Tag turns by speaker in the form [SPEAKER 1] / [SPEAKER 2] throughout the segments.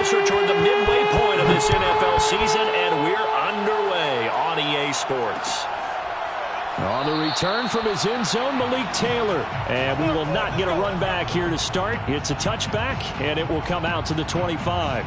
[SPEAKER 1] closer toward the midway point of this NFL season, and we're underway on EA Sports.
[SPEAKER 2] On the return from his end zone, Malik Taylor. And we will not get a run back here to start. It's a touchback, and it will come out to the 25.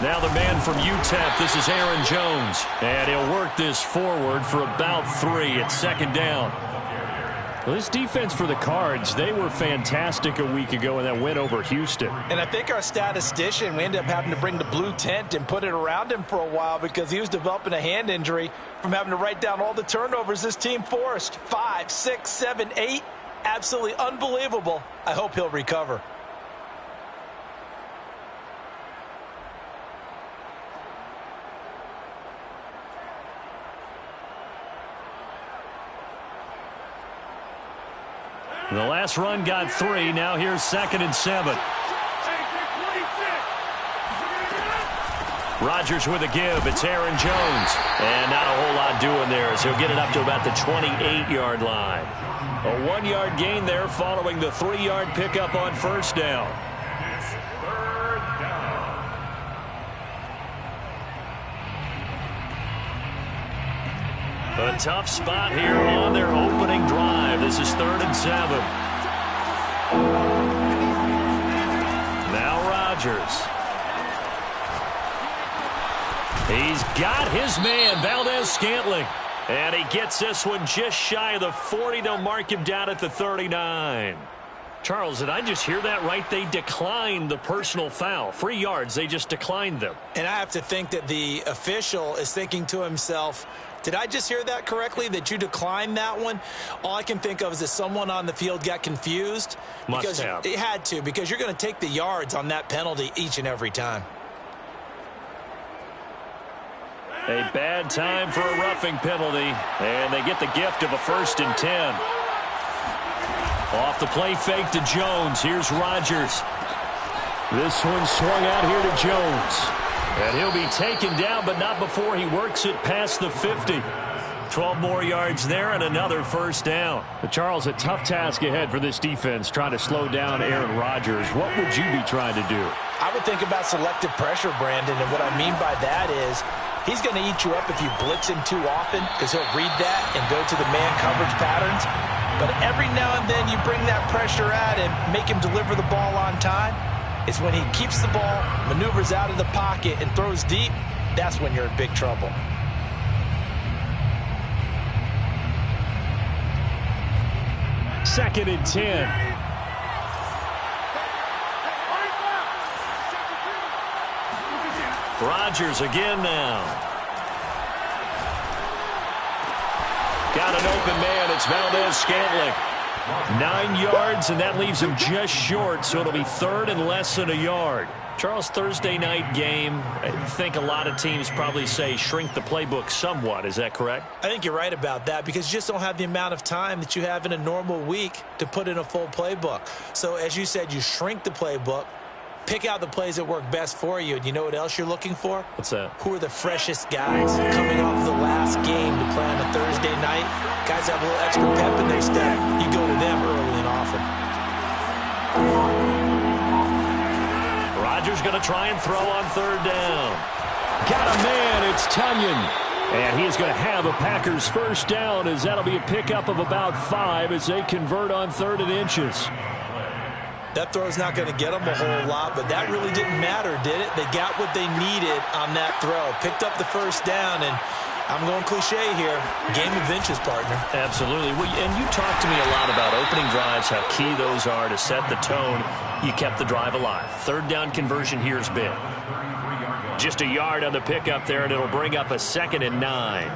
[SPEAKER 1] Now the man from UTEP, this is Aaron Jones. And he'll work this forward for about 3 at second down.
[SPEAKER 2] Well, this defense for the Cards, they were fantastic a week ago in that win over Houston.
[SPEAKER 3] And I think our statistician, we ended up having to bring the blue tent and put it around him for a while because he was developing a hand injury from having to write down all the turnovers this team forced. 5, 6, 7, 8. Absolutely unbelievable. I hope he'll recover.
[SPEAKER 1] The last run got 3. Now here's 2nd and 7. Rodgers with a give. It's Aaron Jones. And not a whole lot doing there as he'll get it up to about the 28-yard line. A 1-yard gain there following the 3-yard pickup on first down. A tough spot here on their opening drive. This is 3rd and 7. Now Rodgers. He's got his man, Valdez-Scantling. And he gets this one just shy of the 40. They'll mark him down at the 39. Charles, did I just hear that right? They declined the personal foul. 3 yards, they just declined them.
[SPEAKER 3] And I have to think that the official is thinking to himself, did I just hear that correctly, that you declined that one? All I can think of is that someone on the field got confused.
[SPEAKER 1] Must have.
[SPEAKER 3] It had to, because you're going to take the yards on that penalty each and every time.
[SPEAKER 1] A bad time for a roughing penalty, and they get the gift of a 1st and 10. Off the play fake to Jones. Here's Rodgers. This one swung out here to Jones. And he'll be taken down, but not before he works it past the 50. 12 more yards there and another 1st down.
[SPEAKER 2] But Charles, a tough task ahead for this defense, trying to slow down Aaron Rodgers. What would you be trying to do?
[SPEAKER 3] I would think about selective pressure, Brandon, and what I mean by that is he's going to eat you up if you blitz him too often because he'll read that and go to the man coverage patterns. But every now and then you bring that pressure at him, make him deliver the ball on time. It's when he keeps the ball, maneuvers out of the pocket, and throws deep, that's when you're in big trouble.
[SPEAKER 2] Second and 10.
[SPEAKER 1] Rodgers again now. Got an open man. It's Valdez-Scantling. 9 yards, and that leaves him just short, so it'll be 3rd and less than a yard. Charles, Thursday night game, I think a lot of teams probably say shrink the playbook somewhat. Is that correct?
[SPEAKER 3] I think you're right about that because you just don't have the amount of time that you have in a normal week to put in a full playbook. So as you said, you shrink the playbook, pick out the plays that work best for you, and you know what else you're looking for?
[SPEAKER 1] What's that?
[SPEAKER 3] Who are the freshest guys coming off the last game to play on a Thursday night? Guys have a little extra pep in their step. You go to them early and often.
[SPEAKER 1] Rodgers going to try and throw on 3rd down.
[SPEAKER 2] Got a man, it's Tunyon. And he is going to have a Packers 1st down as that'll be a pickup of about 5 as they convert on 3rd and inches.
[SPEAKER 3] That throw's not going to get them a whole lot, but that really didn't matter, did it? They got what they needed on that throw. Picked up the 1st down, and I'm going cliche here. Game of inches, partner.
[SPEAKER 1] Absolutely. Well, and you talked to me a lot about opening drives, how key those are to set the tone. You kept the drive alive. 3rd down conversion here is big. Just a yard on the pickup there, and it'll bring up a 2nd and 9.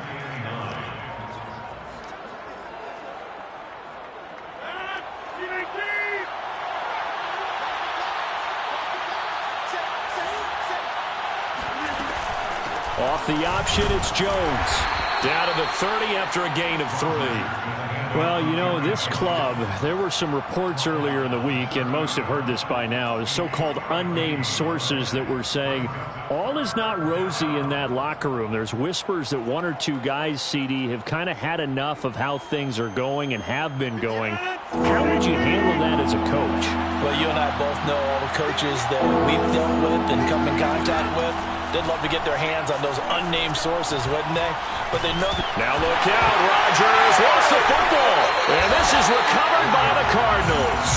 [SPEAKER 1] Off the option, it's Jones. Down to the 30 after a gain of 3.
[SPEAKER 2] Well, you know, this club, there were some reports earlier in the week, and most have heard this by now, the so-called unnamed sources that were saying all is not rosy in that locker room. There's whispers that 1 or 2 guys, CD, have kind of had enough of how things are going and have been going. How would you handle that as a coach?
[SPEAKER 3] Well, you and I both know all the coaches that we've dealt with and come in contact with. They'd love to get their hands on those unnamed sources, wouldn't they? But they know that.
[SPEAKER 1] Now look out. Rodgers lost the football. And this is recovered by the Cardinals.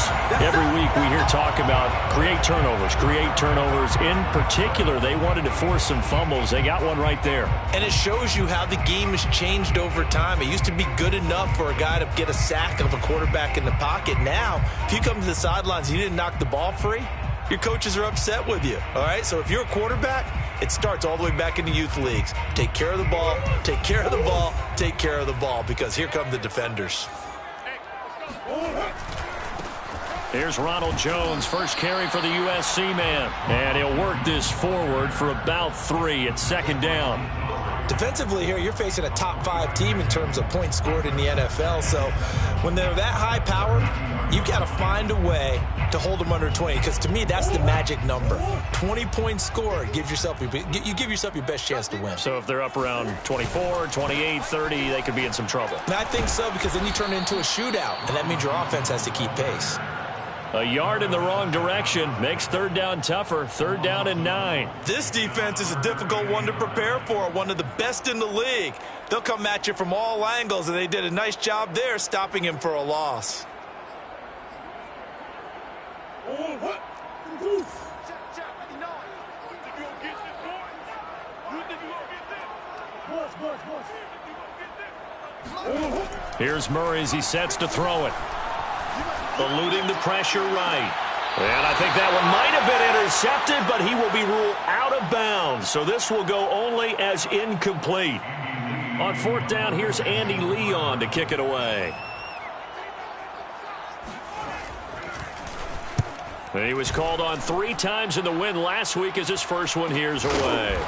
[SPEAKER 2] Every week we hear talk about create turnovers. In particular, they wanted to force some fumbles. They got one right there.
[SPEAKER 3] And it shows you how the game has changed over time. It used to be good enough for a guy to get a sack of a quarterback in the pocket. Now, if you come to the sidelines and you didn't knock the ball free, your coaches are upset with you. All right? So if you're a quarterback, it starts all the way back in the youth leagues. Take care of the ball, take care of the ball, take care of the ball, because here come the defenders.
[SPEAKER 1] Here's Ronald Jones, first carry for the USC man. And he'll work this forward for about 3 at second down.
[SPEAKER 3] Defensively here, you're facing a top 5 team in terms of points scored in the NFL. So when they're that high powered, you've got to find a way to hold them under 20, because to me, that's the magic number. 20 points scored gives yourself you give yourself your best chance to win.
[SPEAKER 1] So if they're up around 24, 28, 30, they could be in some trouble.
[SPEAKER 3] And I think so, because then you turn it into a shootout, and that means your offense has to keep pace.
[SPEAKER 1] A yard in the wrong direction makes third down tougher. 3rd down and 9.
[SPEAKER 3] This defense is a difficult one to prepare for, one of the best in the league. They'll come at you from all angles, and they did a nice job there stopping him for a loss.
[SPEAKER 1] Here's Murray as he sets to throw it. Eluding the pressure right. And I think that one might have been intercepted, but he will be ruled out of bounds. So this will go only as incomplete. On 4th down, here's Andy Leon to kick it away. And he was called on 3 times in the win last week as his first one here's away.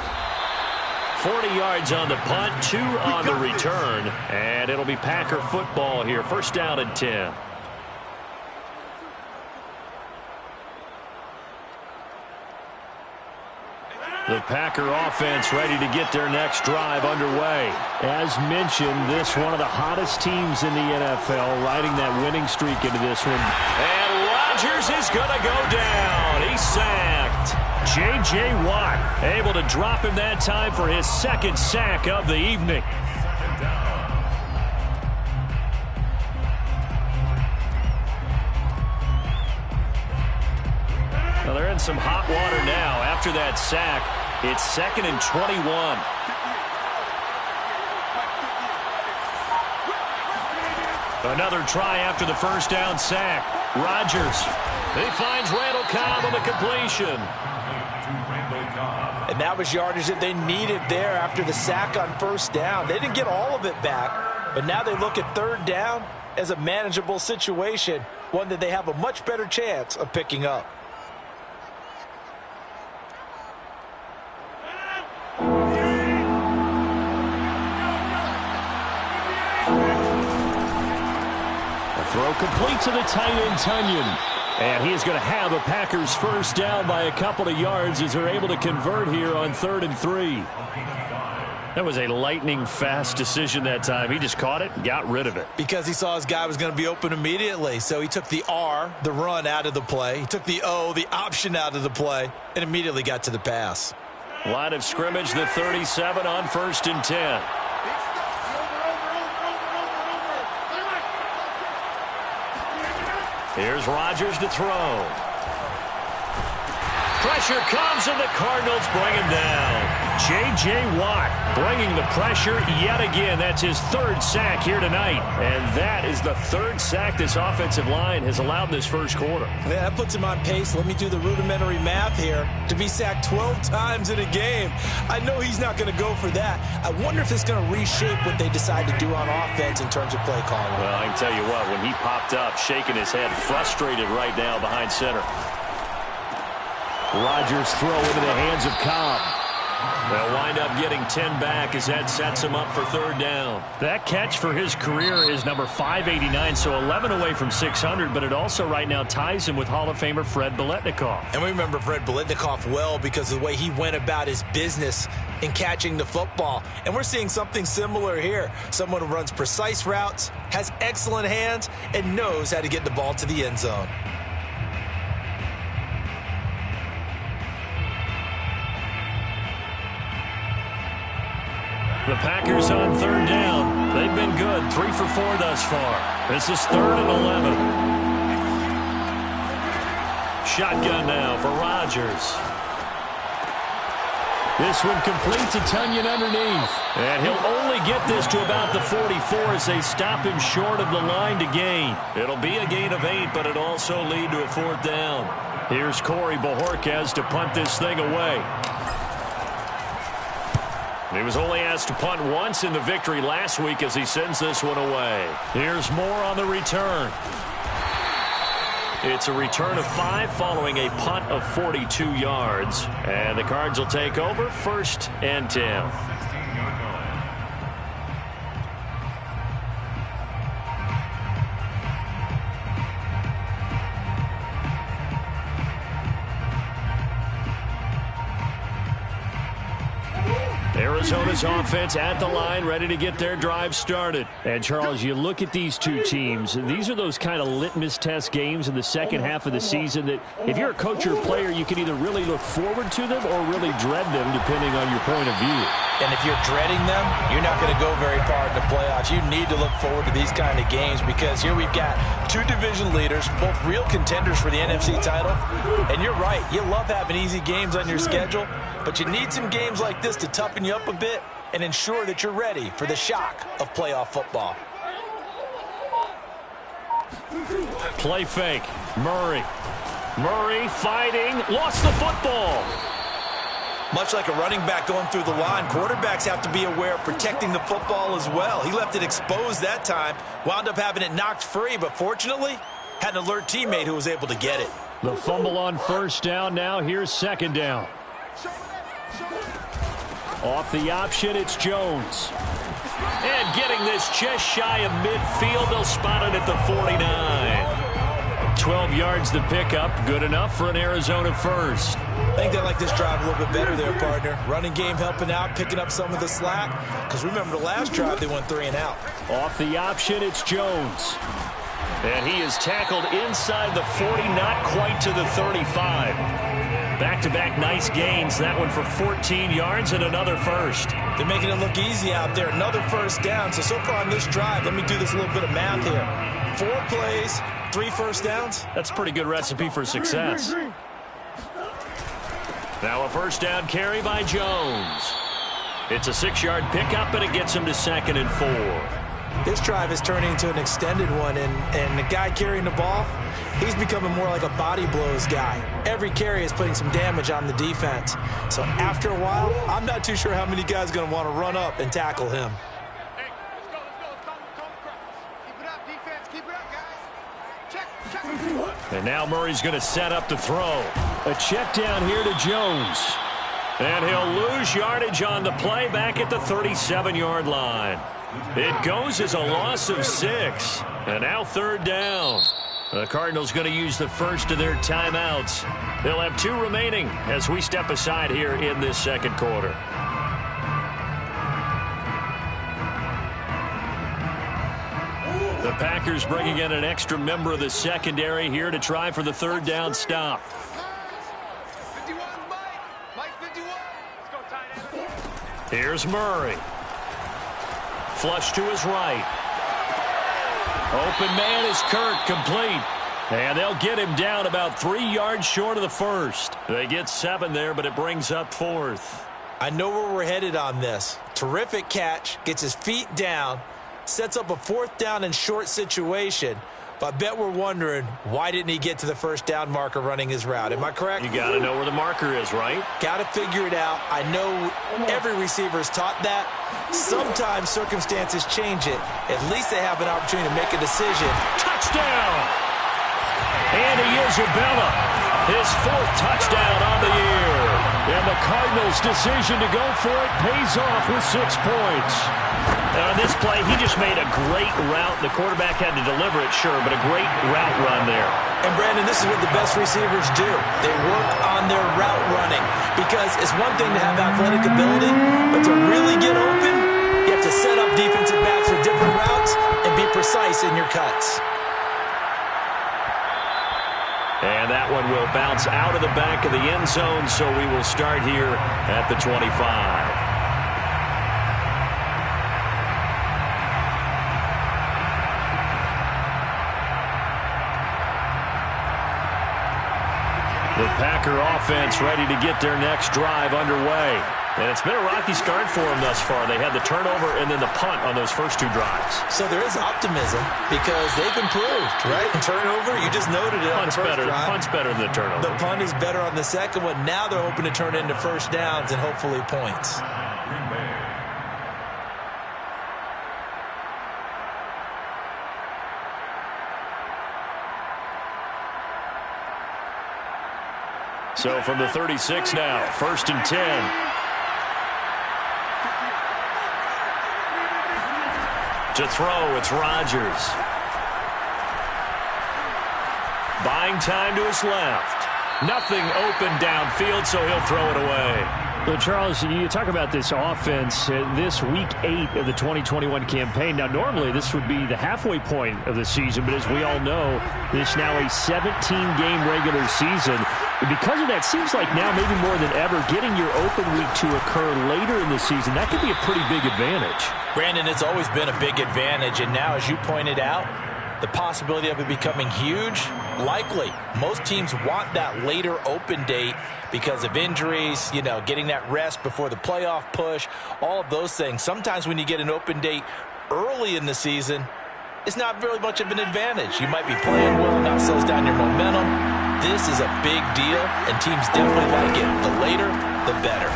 [SPEAKER 1] 40 yards on the punt, 2 on the return. And it'll be Packer football here. 1st down and 10. The Packer offense ready to get their next drive underway.
[SPEAKER 2] As mentioned, this one of the hottest teams in the NFL, riding that winning streak into this one.
[SPEAKER 1] And Rodgers is going to go down. He's sacked. J.J. Watt able to drop him that time for his 2nd sack of the evening. Well, they're in some hot water now after that sack. It's 2nd and 21. Another try after the 1st down sack. Rodgers. He finds Randall Cobb on the completion.
[SPEAKER 3] And that was yardage that they needed there after the sack on 1st down. They didn't get all of it back, but now they look at 3rd down as a manageable situation, one that they have a much better chance of picking up.
[SPEAKER 2] Throw complete to the tight end, Tunyon. And he is going to have a Packers 1st down by a couple of yards as they're able to convert here on 3rd and 3.
[SPEAKER 1] That was a lightning-fast decision that time. He just caught it and got rid of it.
[SPEAKER 3] Because he saw his guy was going to be open immediately. So he took the R, the run, out of the play. He took the O, the option, out of the play, and immediately got to the pass.
[SPEAKER 1] Line of scrimmage, the 37 on 1st and 10. Here's Rodgers to throw. Pressure comes, and the Cardinals bring him down. J.J. Watt bringing the pressure yet again. That's his 3rd sack here tonight. And that is the 3rd sack this offensive line has allowed in this first quarter.
[SPEAKER 3] Yeah, that puts him on pace. Let me do the rudimentary math here. To be sacked 12 times in a game, I know he's not going to go for that. I wonder if it's going to reshape what they decide to do on offense in terms of play calling.
[SPEAKER 1] Well, I can tell you what, when he popped up, shaking his head, frustrated right now behind center.
[SPEAKER 2] Rodgers throw into the hands of Cobb.
[SPEAKER 1] They'll wind up getting 10 back as that sets him up for third down.
[SPEAKER 2] That catch for his career is number 589, so 11 away from 600, but it also right now ties him with Hall of Famer Fred Biletnikoff.
[SPEAKER 3] And we remember Fred Biletnikoff well because of the way he went about his business in catching the football. And we're seeing something similar here. Someone who runs precise routes, has excellent hands, and knows how to get the ball to the end zone.
[SPEAKER 1] The Packers on third down. They've been good. 3 for 4 thus far. This is 3rd and 11. Shotgun now for Rodgers.
[SPEAKER 2] This one complete to Tunyon underneath.
[SPEAKER 1] And he'll only get this to about the 44 as they stop him short of the line to gain. It'll be a gain of 8, but it'll also lead to a 4th down.
[SPEAKER 2] Here's Corey Bojorquez to punt this thing away.
[SPEAKER 1] He was only asked to punt once in the victory last week as he sends this one away.
[SPEAKER 2] Here's more on the return.
[SPEAKER 1] It's a return of 5 following a punt of 42 yards. And the Cards will take over 1st and 10. Arizona's offense at the line, ready to get their drive started.
[SPEAKER 2] And, Charles, you look at these two teams, these are those kind of litmus test games in the second half of the season that if you're a coach or a player, you can either really look forward to them or really dread them, depending on your point of view.
[SPEAKER 3] And if you're dreading them, you're not going to go very far in the playoffs. You need to look forward to these kind of games because here we've got 2 division leaders, both real contenders for the NFC title. And you're right, you love having easy games on your schedule, but you need some games like this to toughen you up a bit and ensure that you're ready for the shock of playoff football.
[SPEAKER 1] Play fake. Murray fighting. Lost the football.
[SPEAKER 3] Much like a running back going through the line, quarterbacks have to be aware of protecting the football as well. He left it exposed that time, wound up having it knocked free, but fortunately, had an alert teammate who was able to get it.
[SPEAKER 2] The fumble on 1st down. Now here's 2nd down. Off the option, it's Jones.
[SPEAKER 1] And getting this just shy of midfield, they'll spot it at the 49. 12 yards to pick up, good enough for an Arizona first.
[SPEAKER 3] I think they like this drive a little bit better there, partner. Running game helping out, picking up some of the slack. Because remember the last drive, they went 3 and out.
[SPEAKER 2] Off the option, it's Jones.
[SPEAKER 1] And he is tackled inside the 40, not quite to the 35. Back-to-back nice gains. That one for 14 yards and another first.
[SPEAKER 3] They're making it look easy out there. Another 1st down. So far on this drive, let me do this little bit of math here. 4 plays, 3 1st downs.
[SPEAKER 1] That's a pretty good recipe for success. Now a 1st down carry by Jones. It's a 6-yard pickup, and it gets him to 2nd and 4.
[SPEAKER 3] This drive is turning into an extended one, and the guy carrying the ball, he's becoming more like a body blows guy. Every carry is putting some damage on the defense. So after a while, I'm not too sure how many guys are going to want to run up and tackle him.
[SPEAKER 4] Hey, let's go. Keep it up, defense. Keep it up, guys. Check.
[SPEAKER 1] And now Murray's going to set up to throw.
[SPEAKER 2] A check down here to Jones.
[SPEAKER 1] And he'll lose yardage on the play back at the 37-yard line. It goes as a loss of 6. And now 3rd down. The Cardinals going to use the first of their timeouts. They'll have 2 remaining as we step aside here in this 2nd quarter. The Packers bringing in an extra member of the secondary here to try for the 3rd down stop.
[SPEAKER 4] 51, Mike 51. Let's go, tight end.
[SPEAKER 1] Here's Murray. Flush to his right. Open man is Kirk, complete. And they'll get him down about 3 yards short of the first. They get 7 there, but it brings up 4th.
[SPEAKER 3] I know where we're headed on this. Terrific catch, gets his feet down, sets up a 4th down and short situation. But I bet we're wondering, why didn't he get to the 1st down marker running his route? Am I correct?
[SPEAKER 1] You got to know where the marker is, right?
[SPEAKER 3] Got to figure it out. I know every receiver is taught that. Sometimes circumstances change it. At least they have an opportunity to make a decision.
[SPEAKER 1] Touchdown! Andy Isabella, his 4th touchdown on the year.
[SPEAKER 2] And the Cardinals' decision to go for it pays off with 6 points.
[SPEAKER 1] On this play, he just made a great route. The quarterback had to deliver it, sure, but a great route run there.
[SPEAKER 3] And, Brandon, this is what the best receivers do. They work on their route running because it's one thing to have athletic ability, but to really get open, you have to set up defensive backs with different routes and be precise in your cuts.
[SPEAKER 1] And that one will bounce out of the back of the end zone, so we will start here at the 25. The Packer offense ready to get their next drive underway. And it's been a rocky start for them thus far. They had the turnover and then the punt on those first 2 drives.
[SPEAKER 3] So there is optimism because they've improved, right? Turnover, you just noted it on the first drive.
[SPEAKER 1] Punt's better than the turnover.
[SPEAKER 3] The punt is better on the second one. Now they're hoping to turn it into first downs and hopefully points.
[SPEAKER 1] So from the 36 now, 1st and 10. To throw, it's Rodgers. Buying time to his left. Nothing open downfield, so he'll throw it away.
[SPEAKER 2] Well, Charles, you talk about this offense, this week 8 of the 2021 campaign. Now, normally this would be the halfway point of the season, but as we all know, this now a 17-game regular season. Because of that, seems like now maybe more than ever, getting your open week to occur later in the season, that could be a pretty big advantage.
[SPEAKER 3] Brandon, it's always been a big advantage, and now, as you pointed out, the possibility of it becoming huge, likely. Most teams want that later open date because of injuries, you know, getting that rest before the playoff push, all of those things. Sometimes when you get an open date early in the season, it's not really much of an advantage. You might be playing well, not slows down your momentum. This is a big deal, and teams definitely like it. The later, the better.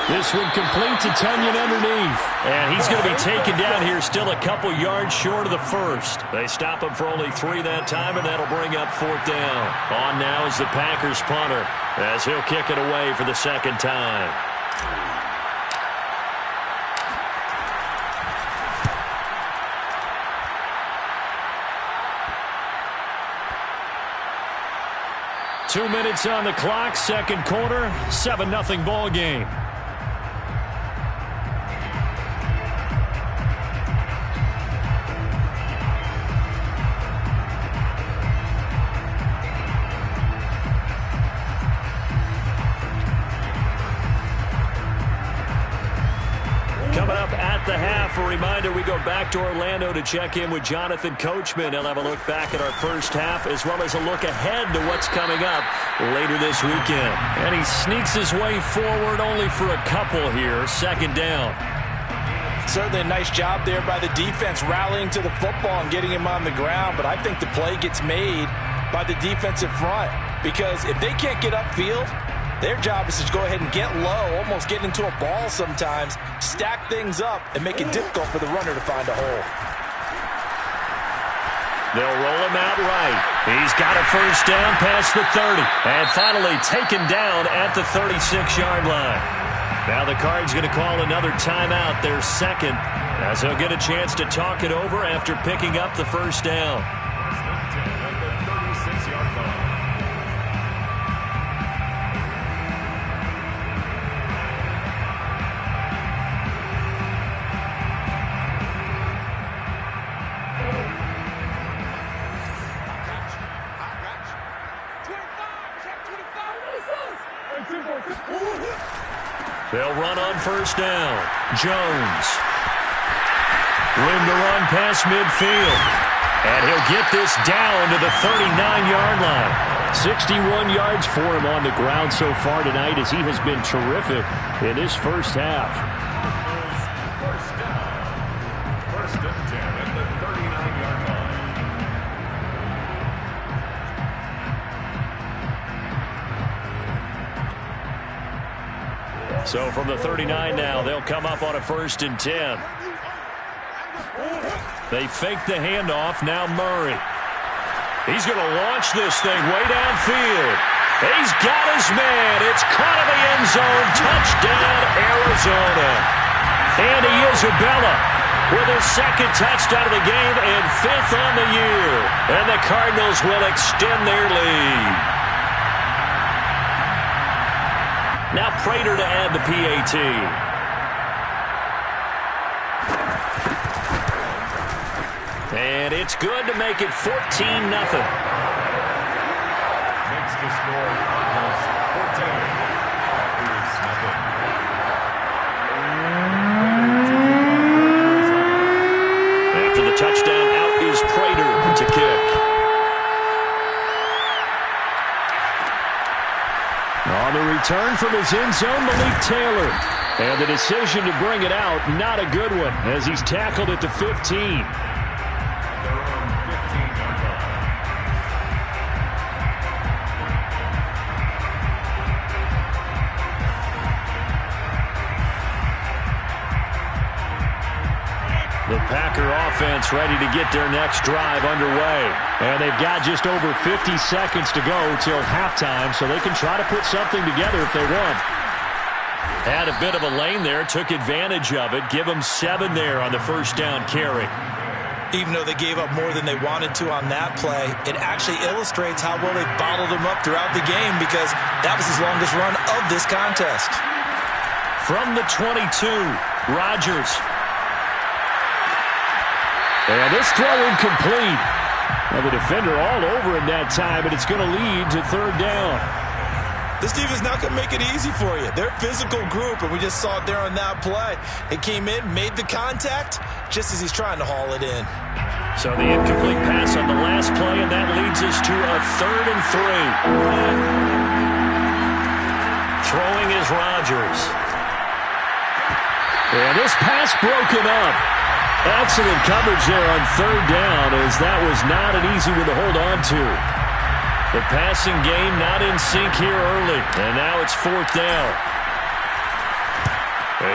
[SPEAKER 2] This one complete to Tunyon underneath.
[SPEAKER 1] And he's going to be taken down here, still a couple yards short of the first. They stop him for only 3 that time, and that'll bring up 4th down. On now is the Packers punter, as he'll kick it away for the 2nd time. Two minutes on the clock, 2nd quarter, 7-0 ball game. Coming up at the half, a reminder, we go back to Orlando to check in with Jonathan Coachman. He'll have a look back at our first half as well as a look ahead to what's coming up later this weekend. And he sneaks his way forward only for a couple here. 2nd down.
[SPEAKER 3] Certainly a nice job there by the defense rallying to the football and getting him on the ground. But I think the play gets made by the defensive front because if they can't get upfield, their job is to go ahead and get low, almost get into a ball sometimes, stack things up, and make it difficult for the runner to find a hole.
[SPEAKER 1] They'll roll him out right. He's got a first down past the 30. And finally taken down at the 36-yard line. Now the Cards going to call another timeout, their 2nd, as he'll get a chance to talk it over after picking up the first down. They'll run on first down. Jones. Room to run past midfield. And he'll get this down to the 39-yard line.
[SPEAKER 2] 61 yards for him on the ground so far tonight as he has been terrific in his first half.
[SPEAKER 5] First and 10 at the 39-yard line.
[SPEAKER 1] So from the 39 now, they'll come up on a 1st and 10. They fake the handoff. Now Murray. He's going to launch this thing way downfield. He's got his man. It's caught in the end zone. Touchdown, Arizona. And he is Isabella with his second touchdown of the game and 5th on the year. And the Cardinals will extend their lead. Now Prater to add the PAT. And it's good to make it 14-0.
[SPEAKER 5] Makes the score Cardinals 14.
[SPEAKER 1] After the touchdown, out is Prater to kick.
[SPEAKER 2] On the return from his end zone, Malik Taylor. And the decision to bring it out, not a good one, as he's tackled at the 15. The Packer offense ready to get their next drive underway. And they've got just over 50 seconds to go till halftime, so they can try to put something together if they want.
[SPEAKER 1] Had a bit of a lane there, took advantage of it. Give them 7 there on the first down carry.
[SPEAKER 3] Even though they gave up more than they wanted to on that play, it actually illustrates how well they bottled them up throughout the game, because that was his longest run of this contest.
[SPEAKER 1] From the 22, Rodgers.
[SPEAKER 2] And this throw incomplete. Well, the defender all over him that time, but it's going to lead to 3rd down.
[SPEAKER 3] This team is not going to make it easy for you. They're a physical group, and we just saw it there on that play. It came in, made the contact, just as he's trying to haul it in.
[SPEAKER 1] So the incomplete pass on the last play, and that leads us to a 3rd and 3. Throwing is Rodgers.
[SPEAKER 2] And this pass broken up. Excellent coverage there on 3rd down, as that was not an easy one to hold on to.
[SPEAKER 1] The passing game not in sync here early, and now it's 4th down.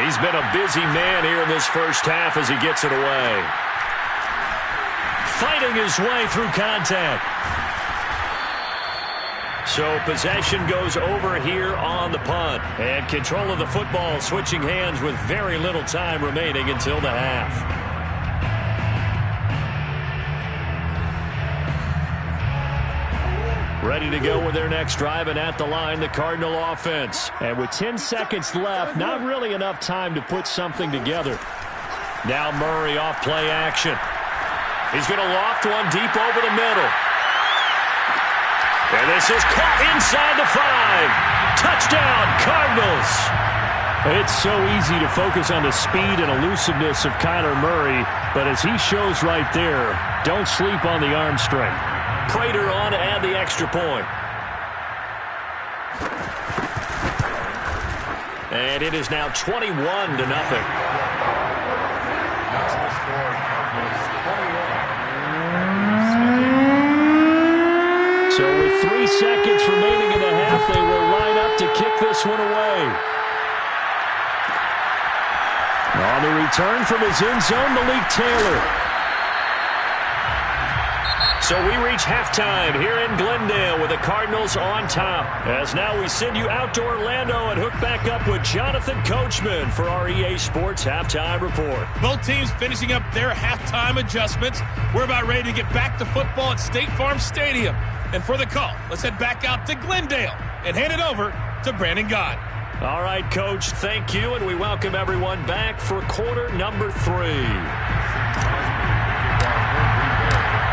[SPEAKER 1] He's been a busy man here in this first half as he gets it away. Fighting his way through contact. So possession goes over here on the punt. And control of the football switching hands with very little time remaining until the half. Ready to go with their next drive, and at the line, the Cardinal offense.
[SPEAKER 2] And with 10 seconds left, not really enough time to put something together.
[SPEAKER 1] Now Murray off play action. He's going to loft one deep over the middle. And this is caught inside the 5. Touchdown, Cardinals.
[SPEAKER 2] It's so easy to focus on the speed and elusiveness of Kyler Murray, but as he shows right there, don't sleep on the arm strength.
[SPEAKER 1] Prater on to add the extra point. And it is now 21-0.
[SPEAKER 5] That's the score. Cardinals 21.
[SPEAKER 2] So with 3 seconds remaining in the half, they will line up to kick this one away. On the return from his end zone, Malik Taylor.
[SPEAKER 1] So we reach halftime here in Glendale with the Cardinals on top. As now we send you out to Orlando and hook back up with Jonathan Coachman for our EA Sports Halftime Report.
[SPEAKER 6] Both teams finishing up their halftime adjustments. We're about ready to get back to football at State Farm Stadium. And for the call, let's head back out to Glendale and hand it over to Brandon Gott.
[SPEAKER 1] All right, Coach, thank you, and we welcome everyone back for quarter number 3.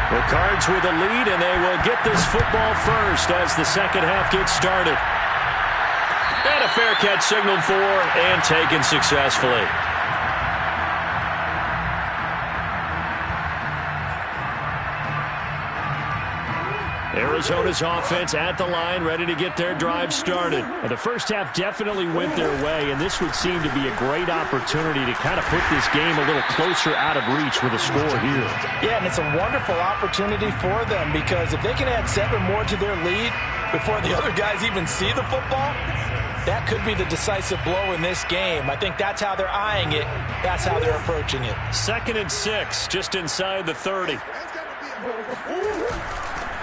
[SPEAKER 1] The Cards with a lead, and they will get this football first as the second half gets started. And a fair catch signaled for and taken successfully. Arizona's offense at the line, ready to get their drive started.
[SPEAKER 2] The first half definitely went their way, and this would seem to be a great opportunity to kind of put this game a little closer out of reach with a score here.
[SPEAKER 3] Yeah, and it's a wonderful opportunity for them, because if they can add 7 more to their lead before the other guys even see the football, that could be the decisive blow in this game. I think that's how they're eyeing it. That's how they're approaching it.
[SPEAKER 1] 2nd and 6, just inside the 30.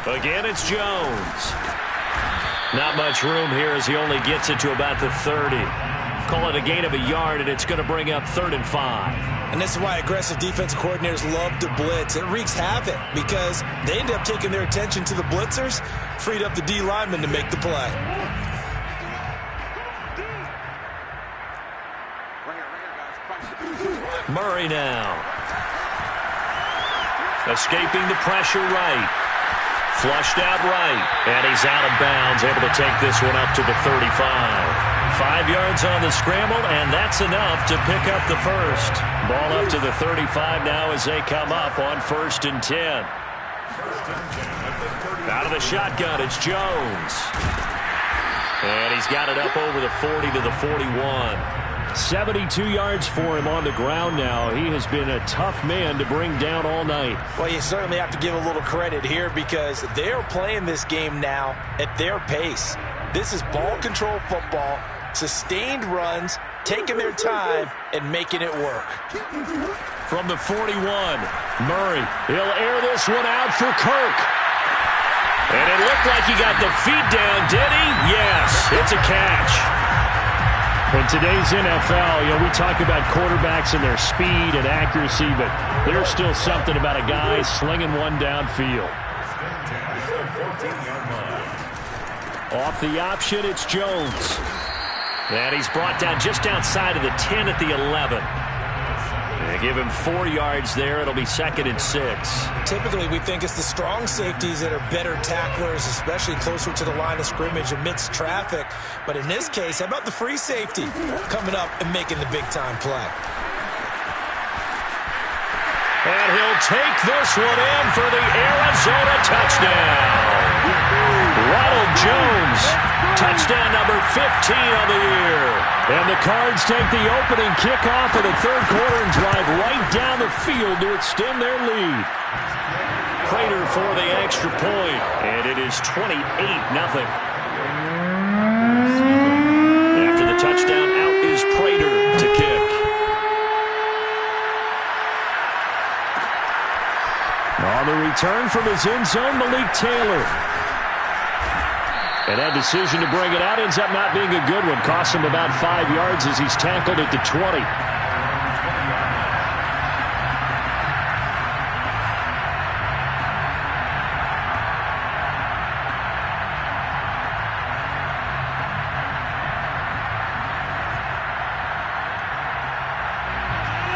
[SPEAKER 1] Again, it's Jones. Not much room here as he only gets it to about the 30. Call it a gain of a yard, and it's going to bring up 3rd and 5.
[SPEAKER 3] And this is why aggressive defensive coordinators love to blitz. It wreaks havoc because they end up taking their attention to the blitzers, freed up the D lineman to make the play.
[SPEAKER 1] Murray now. Escaping the pressure right. Flushed out right. And he's out of bounds, able to take this one up to the 35. 5 yards on the scramble, and that's enough to pick up the first. Ball up to the 35 now as they come up on 1st and 10. Out of the shotgun, it's Jones. And he's got it up over the 40 to the 41.
[SPEAKER 2] 72 yards for him on the ground now. He has been a tough man to bring down all night.
[SPEAKER 3] Well, you certainly have to give a little credit here because they're playing this game now at their pace. This is ball control football, sustained runs, taking their time, and making it work.
[SPEAKER 1] From the 41, Murray. He'll air this one out for Kirk. And it looked like he got the feet down, did he? Yes, it's a catch.
[SPEAKER 2] In today's NFL, we talk about quarterbacks and their speed and accuracy, but there's still something about a guy slinging one downfield.
[SPEAKER 1] Off the option, it's Jones. And he's brought down just outside of the 10 at the 11. They give him 4 yards there. It'll be 2nd and 6.
[SPEAKER 3] Typically, we think it's the strong safeties that are better tacklers, especially closer to the line of scrimmage amidst traffic. But in this case, how about the free safety coming up and making the big-time play?
[SPEAKER 1] And he'll take this one in for the Arizona touchdown. Ronald Jones, touchdown number 15 on the year.
[SPEAKER 2] And the Cards take the opening kickoff of the 3rd quarter and drive right down the field to extend their lead.
[SPEAKER 1] Prater for the extra point, and it is 28-0. After the touchdown, out is Prater to kick.
[SPEAKER 2] On the return from his end zone, Malik Taylor. And that decision to bring it out ends up not being a good one. Costs him about 5 yards as he's tackled at the 20.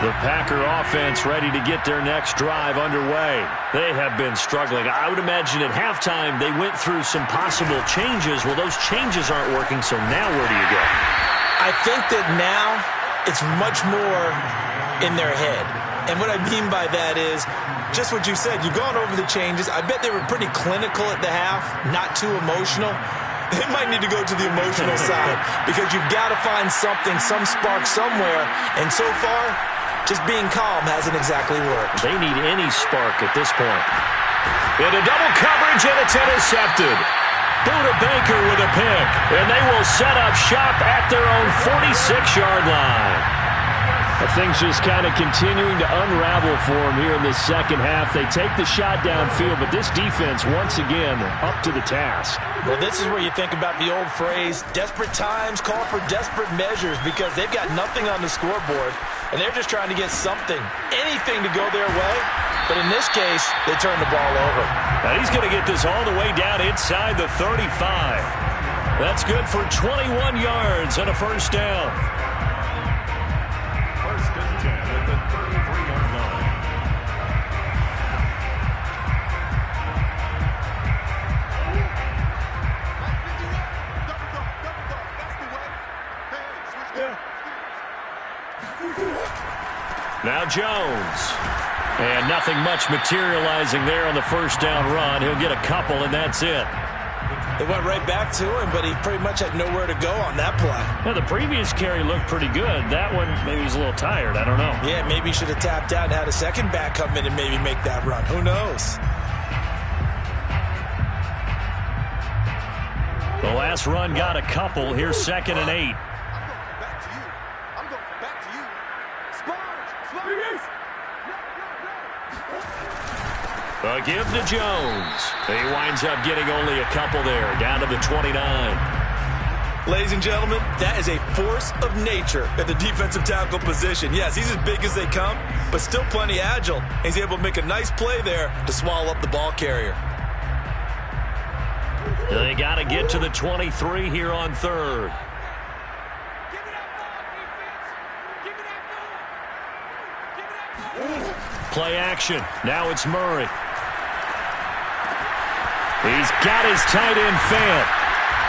[SPEAKER 1] The Packer offense ready to get their next drive underway. They have been struggling. I would imagine at halftime they went through some possible changes. Well, those changes aren't working, so now where do you go?
[SPEAKER 3] I think that now it's much more in their head. And what I mean by that is just what you said. You've gone over the changes. I bet they were pretty clinical at the half, not too emotional. They might need to go to the emotional side because you've got to find something, some spark somewhere. And so far, just being calm hasn't exactly worked.
[SPEAKER 1] They need any spark at this point. Into double coverage, and it's intercepted. Buda Baker with a pick, and they will set up shop at their own 46-yard line.
[SPEAKER 2] Things just kind of continuing to unravel for them here in this second half. They take the shot downfield, but this defense, once again, up to the task.
[SPEAKER 3] Well, this is where you think about the old phrase, desperate times call for desperate measures, because they've got nothing on the scoreboard, and they're just trying to get something, anything to go their way. But in this case, they turn the ball over.
[SPEAKER 1] And he's going to get this all the way down inside the 35. That's good for 21 yards and a first down. Now Jones. And nothing much materializing there on the first down run. He'll get a couple, and that's it.
[SPEAKER 3] They went right back to him, but he pretty much had nowhere to go on that play.
[SPEAKER 1] Now, the previous carry looked pretty good. That one, maybe he's a little tired. I don't know.
[SPEAKER 3] Yeah, maybe he should have tapped out and had a second back come in and maybe make that run. Who knows?
[SPEAKER 1] The last run got a couple. Here's 2nd and 8. A give to Jones. He winds up getting only a couple there, down to the 29.
[SPEAKER 3] Ladies and gentlemen, that is a force of nature at the defensive tackle position. Yes, he's as big as they come, but still plenty agile. He's able to make a nice play there to swallow up the ball carrier.
[SPEAKER 1] They got to get to the 23 here on third. Play action. Now it's Murray. He's got his tight end fan.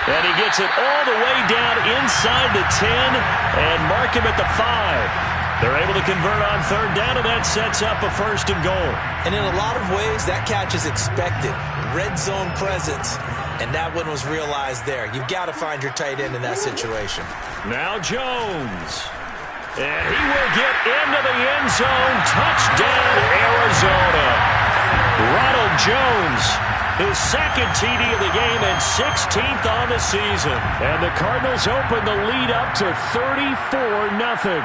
[SPEAKER 1] And he gets it all the way down inside the 10 and mark him at the 5. They're able to convert on third down, and that sets up a first and goal.
[SPEAKER 3] And in a lot of ways, that catch is expected. Red zone presence. And that one was realized there. You've got to find your tight end in that situation.
[SPEAKER 1] Now Jones. And he will get into the end zone. Touchdown, Arizona. Ronald Jones, his second TD of the game and 16th on the season.
[SPEAKER 2] And the Cardinals open the lead up to 34-0.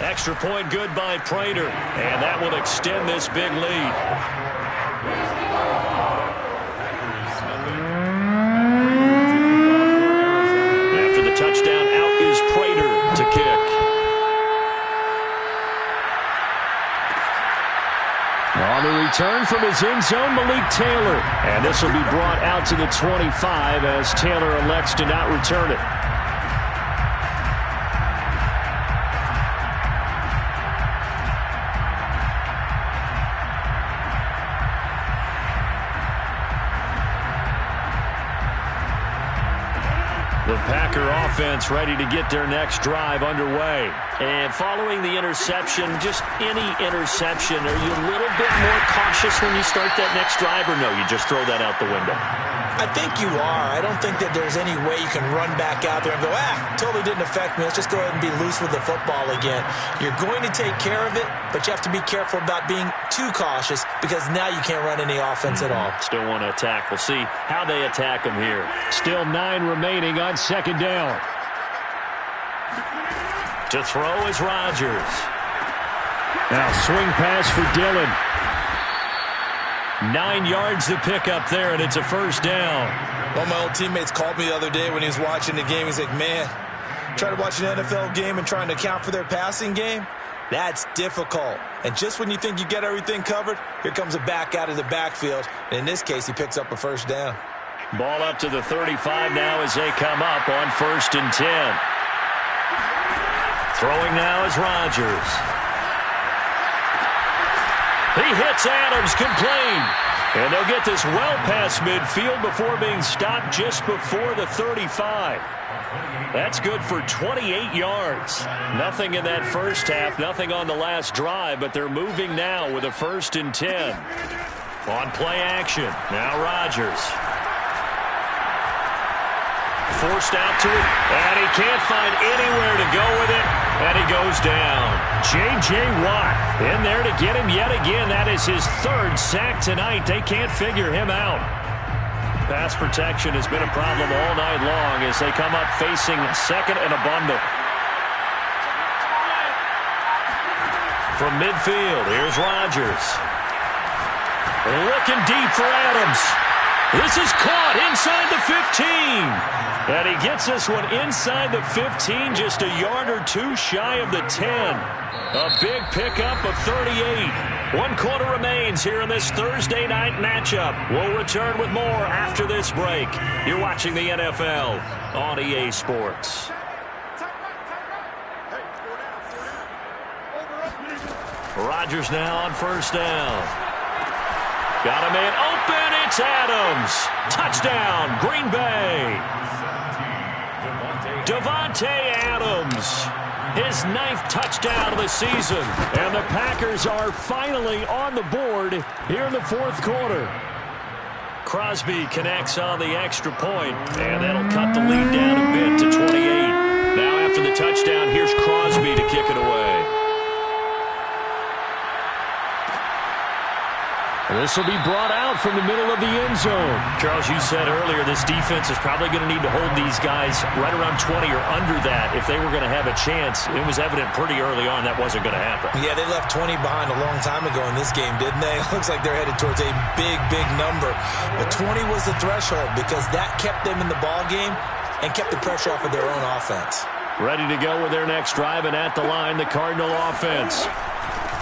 [SPEAKER 1] Extra point good by Prater. And that will extend this big lead. After the touchdown, out is Prater to kick.
[SPEAKER 2] On the return from his end zone, Malik Taylor. And this will be brought out to the 25 as Taylor elects to not return it.
[SPEAKER 1] The Packer offense ready to get their next drive underway. And following the interception, just any interception, are you a little bit more cautious when you start that next drive, or no, you just throw that out the window?
[SPEAKER 3] I think you are. I don't think that there's any way you can run back out there and go, totally didn't affect me. Let's just go ahead and be loose with the football again. You're going to take care of it, but you have to be careful about being too cautious because now you can't run any offense at all.
[SPEAKER 1] Still want to attack. We'll see how they attack them here.
[SPEAKER 2] Still 9 remaining on second down.
[SPEAKER 1] To throw is Rodgers.
[SPEAKER 2] Now swing pass for Dillon.
[SPEAKER 1] 9 yards to pick up there, and it's a first down.
[SPEAKER 3] One of my old teammates called me the other day when he was watching the game. He's like, man, trying to watch an NFL game and trying to account for their passing game, that's difficult. And just when you think you get everything covered, here comes a back out of the backfield. And in this case, he picks up a first down.
[SPEAKER 1] Ball up to the 35 now as they come up on 1st and 10. Throwing now is Rodgers. He hits Adams, complete. And they'll get this well past midfield before being stopped just before the 35. That's good for 28 yards. Nothing in that first half, nothing on the last drive, but they're moving now with a 1st and 10. On play action, now Rodgers. Forced out to it, and he can't find anywhere to go with it, and he goes down. J.J. Watt in there to get him yet again. That is his 3rd sack tonight. They can't figure him out. Pass protection has been a problem all night long as they come up facing second and a bundle. From midfield, here's Rodgers. Looking deep for Adams. This is caught inside the 15. And he gets this one inside the 15, just a yard or two shy of the 10. A big pickup of 38. 1 quarter remains here in this Thursday night matchup. We'll return with more after this break. You're watching the NFL on EA Sports. Rodgers now on 1st down. Got a man open. It's Adams. Touchdown, Green Bay. Davante Adams. His 9th touchdown of the season. And the Packers are finally on the board here in the 4th quarter. Crosby connects on the extra point, and that'll cut the lead down a bit to 28. Now after the touchdown, here's Crosby to kick it away.
[SPEAKER 2] This will be brought out from the middle of the end zone.
[SPEAKER 1] Charles, you said earlier this defense is probably going to need to hold these guys right around 20 or under that if they were going to have a chance. It was evident pretty early on that wasn't going to happen.
[SPEAKER 3] Yeah, they left 20 behind a long time ago in this game, didn't they? It looks like they're headed towards a big, big number. But 20 was the threshold because that kept them in the ball game and kept the pressure off of their own offense.
[SPEAKER 2] Ready to go with their next drive, and at the line, the Cardinal offense.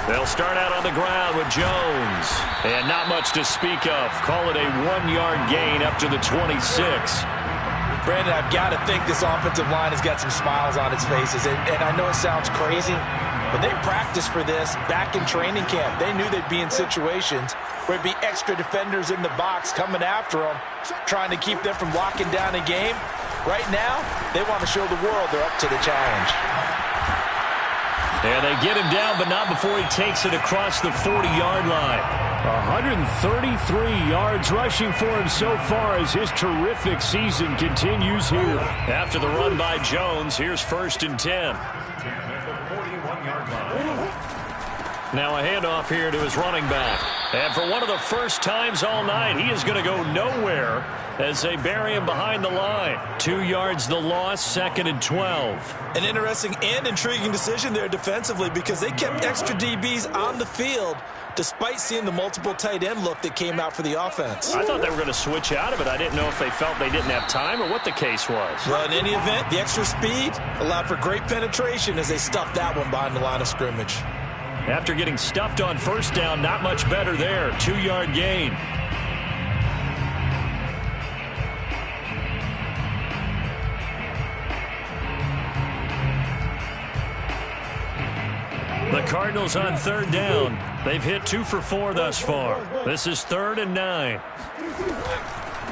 [SPEAKER 1] They'll start out on the ground with Jones. And not much to speak of. Call it a 1-yard gain up to the 26.
[SPEAKER 3] Brandon, I've got to think this offensive line has got some smiles on its faces. And I know it sounds crazy, but they practiced for this back in training camp. They knew they'd be in situations where there'd be extra defenders in the box coming after them, trying to keep them from locking down a game. Right now, they want to show the world they're up to the challenge.
[SPEAKER 1] And they get him down, but not before he takes it across the 40-yard line.
[SPEAKER 2] 133 yards rushing for him so far as his terrific season continues here.
[SPEAKER 1] After the run by Jones, here's 1st and 10. Now a handoff here to his running back. And for one of the first times all night, he is going to go nowhere as they bury him behind the line. 2 yards the loss, 2nd and 12.
[SPEAKER 3] An interesting and intriguing decision there defensively because they kept extra DBs on the field despite seeing the multiple tight end look that came out for the offense.
[SPEAKER 1] I thought they were going to switch out of it. I didn't know if they felt they didn't have time or what the case was.
[SPEAKER 3] Well, in any event, the extra speed allowed for great penetration as they stuffed that one behind the line of scrimmage.
[SPEAKER 1] After getting stuffed on 1st down, not much better there. 2-yard gain. The Cardinals on 3rd down. They've hit 2 for 4 thus far. This is 3rd and 9.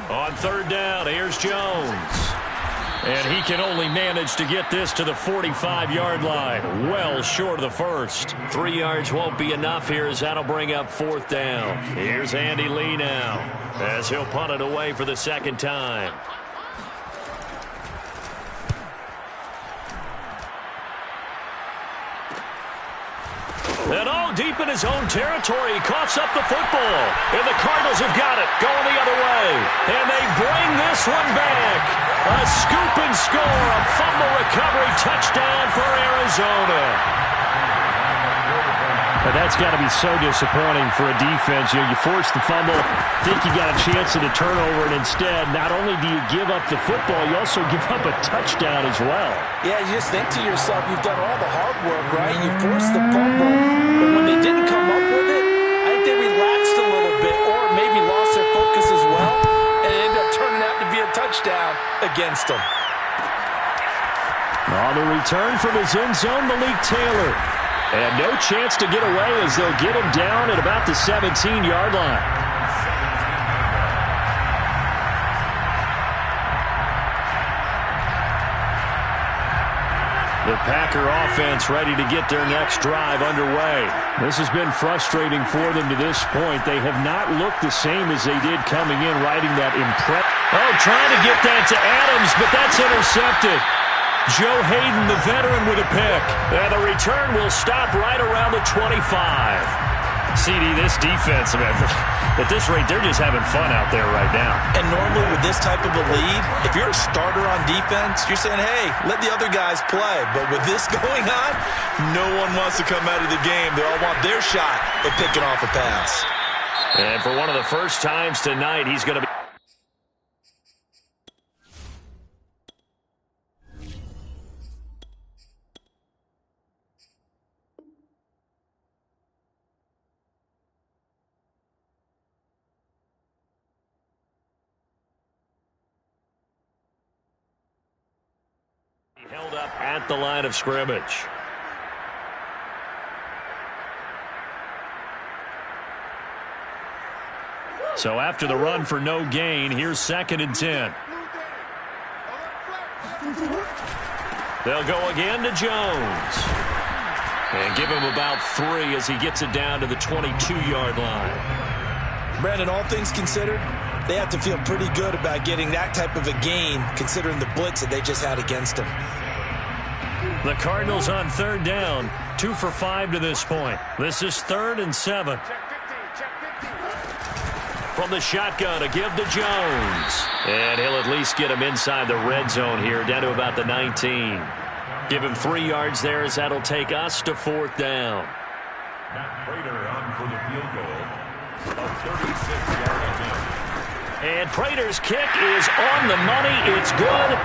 [SPEAKER 1] On 3rd down, here's Jones. And he can only manage to get this to the 45-yard line. Well short of the first. 3 yards won't be enough here as that'll bring up 4th down. Here's Andy Lee now as he'll punt it away for the 2nd time. And all deep in his own territory, he coughs up the football. And the Cardinals have got it, going the other way. And they bring this one back. A scoop and score, a fumble recovery touchdown for Arizona.
[SPEAKER 2] And that's got to be so disappointing for a defense. You know, you force the fumble, think you got a chance at a turnover, and instead, not only do you give up the football, you also give up a touchdown as well.
[SPEAKER 3] Yeah, you just think to yourself, you've done all the hard work, right? You forced the fumble, but when they didn't come up with it, I think they relaxed a little bit or maybe lost their focus as well, and it ended up turning out to be a touchdown against them.
[SPEAKER 2] On the return from his end zone, Malik Taylor. And no chance to get away as they'll get him down at about the 17-yard line. The Packer offense ready to get their next drive underway. This has been frustrating for them to this point. They have not looked the same as they did coming in, riding that
[SPEAKER 1] Trying to get that to Adams, but that's intercepted. Joe Hayden, the veteran, with a pick. And the return will stop right around the 25. CD, this defense, man, at this rate, they're just having fun out there right now.
[SPEAKER 3] And normally with this type of a lead, if you're a starter on defense, you're saying, hey, let the other guys play. But with this going on, no one wants to come out of the game. They all want their shot at picking off a pass.
[SPEAKER 1] And for one of the first times tonight, he's going to be held up at the line of scrimmage. So after the run for no gain, here's 2nd and 10. They'll go again to Jones. And give him about 3 as he gets it down to the 22-yard line.
[SPEAKER 3] Brandon, all things considered, they have to feel pretty good about getting that type of a gain considering the blitz that they just had against them.
[SPEAKER 1] The Cardinals on 3rd down, 2 for 5 to this point. This is 3rd and 7.
[SPEAKER 4] Check 15, check 15.
[SPEAKER 1] from the shotgun, a give to Jones. And he'll at least get him inside the red zone here, down to about the 19. Give him 3 yards there as that'll take us to 4th down.
[SPEAKER 5] Matt Prater on for the field goal. A 36-yard attempt.
[SPEAKER 1] And Prater's kick is on the money. It's good.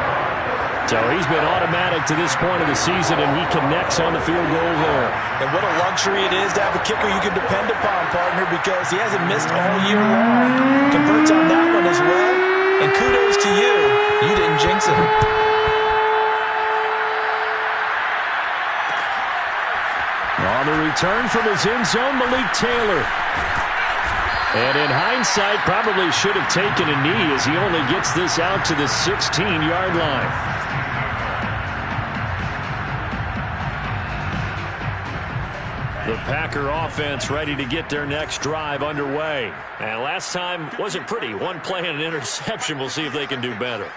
[SPEAKER 2] So he's been automatic to this point of the season, and he connects on the field goal there.
[SPEAKER 3] And what a luxury it is to have a kicker you can depend upon, partner, because he hasn't missed all year long. Converts on that one as well. And kudos to you. You didn't jinx it.
[SPEAKER 2] On the return from his end zone, Malik Taylor. And in hindsight, probably should have taken a knee as he only gets this out to the 16-yard line. The Packer offense ready to get their next drive underway. And last time wasn't pretty. One play and an interception. We'll see if they can do better.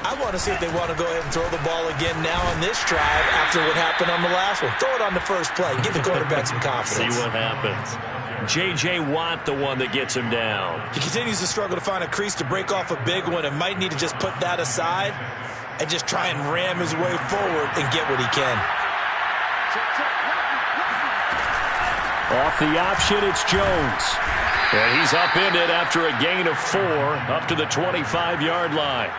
[SPEAKER 3] I want to see if they want to go ahead and throw the ball again now on this drive after what happened on the last one. Throw it on the first play. Give the quarterback some confidence.
[SPEAKER 1] See what happens. J.J. Watt, the one that gets him down.
[SPEAKER 3] He continues to struggle to find a crease to break off a big one and might need to just put that aside and just try and ram his way forward and get what he can.
[SPEAKER 2] Off the option, it's Jones.
[SPEAKER 1] And he's upended after a gain of 4 up to the 25-yard line.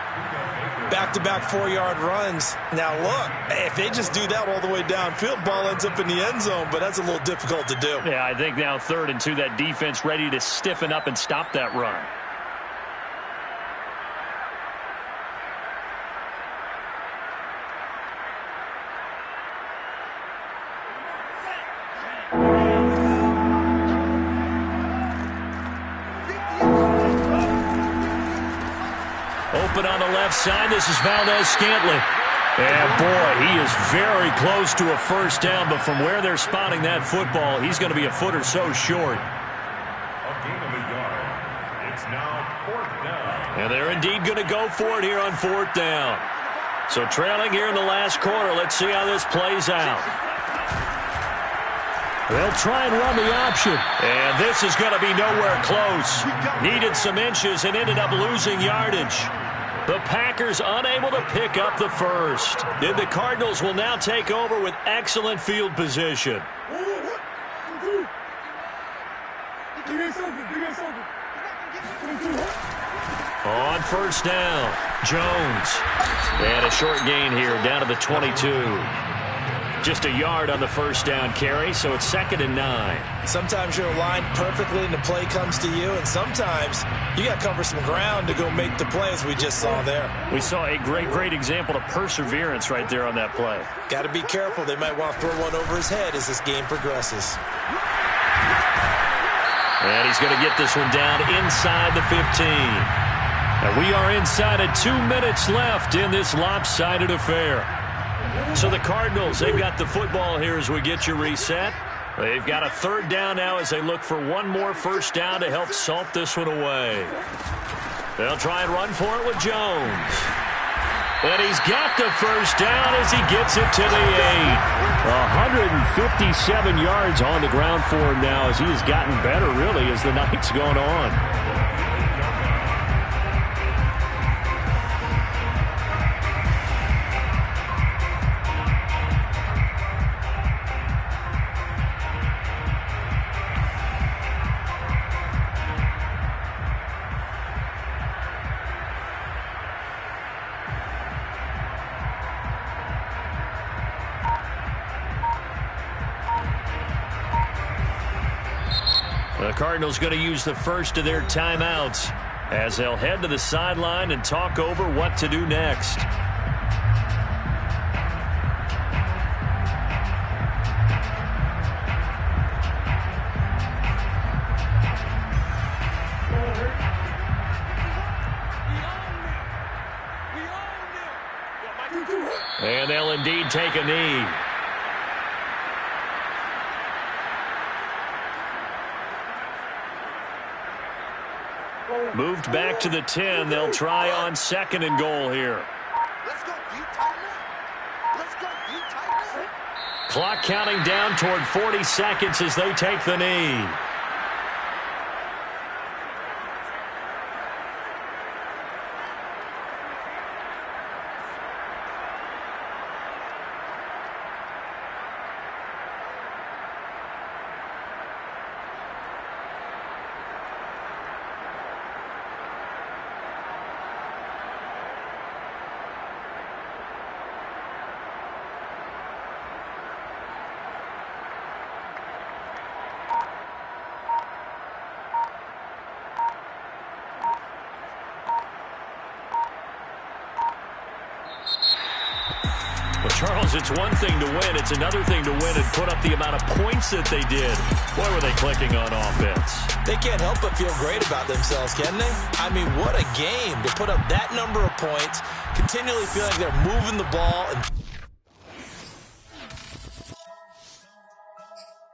[SPEAKER 3] Back-to-back 4-yard runs. Now, look, if they just do that all the way downfield, ball ends up in the end zone, but that's a little difficult to do.
[SPEAKER 1] Yeah, I think now 3rd and 2, that defense ready to stiffen up and stop that run. Open on the left side. This is Valdez-Scantling. And, boy, he is very close to a first down, but from where they're spotting that football, he's going to be a foot or so short.
[SPEAKER 5] A gain of a yard. It's now 4th down.
[SPEAKER 1] And they're indeed going to go for it here on 4th down. So trailing here in the last quarter. Let's see how this plays out.
[SPEAKER 2] They'll try and run the option.
[SPEAKER 1] And this is going to be nowhere close. Needed some inches and ended up losing yardage. The Packers unable to pick up the first. And the Cardinals will now take over with excellent field position. On first down, Jones. And a short gain here down to the 22. Just a yard on the first down carry, so it's 2nd and 9.
[SPEAKER 3] Sometimes you're aligned perfectly and the play comes to you, and sometimes you got to cover some ground to go make the play, as we just saw there.
[SPEAKER 1] We saw a great example of perseverance right there on that play.
[SPEAKER 3] Got to be careful. They might want to throw one over his head as this game progresses.
[SPEAKER 1] And he's going to get this one down inside the 15. And we are inside of 2 minutes left in this lopsided affair. So the Cardinals, they've got the football here as we get you reset. They've got a 3rd down now as they look for one more first down to help salt this one away. They'll try and run for it with Jones. And he's got the first down as he gets it to the 8.
[SPEAKER 2] 157 yards on the ground for him now as he has gotten better, really, as the night's gone on.
[SPEAKER 1] The Cardinals going to use the first of their timeouts as they'll head to the sideline and talk over what to do next. And they'll indeed take a knee. Moved back to the 10. They'll try on 2nd and goal here.
[SPEAKER 4] Let's go, deep tight. Let's go, deep tight.
[SPEAKER 1] Clock counting down toward 40 seconds as they take the knee. Well, Charles, it's one thing to win. It's another thing to win and put up the amount of points that they did. Boy, were they clicking on offense.
[SPEAKER 3] They can't help but feel great about themselves, can they? I mean, what a game to put up that number of points, continually feeling like they're moving the ball and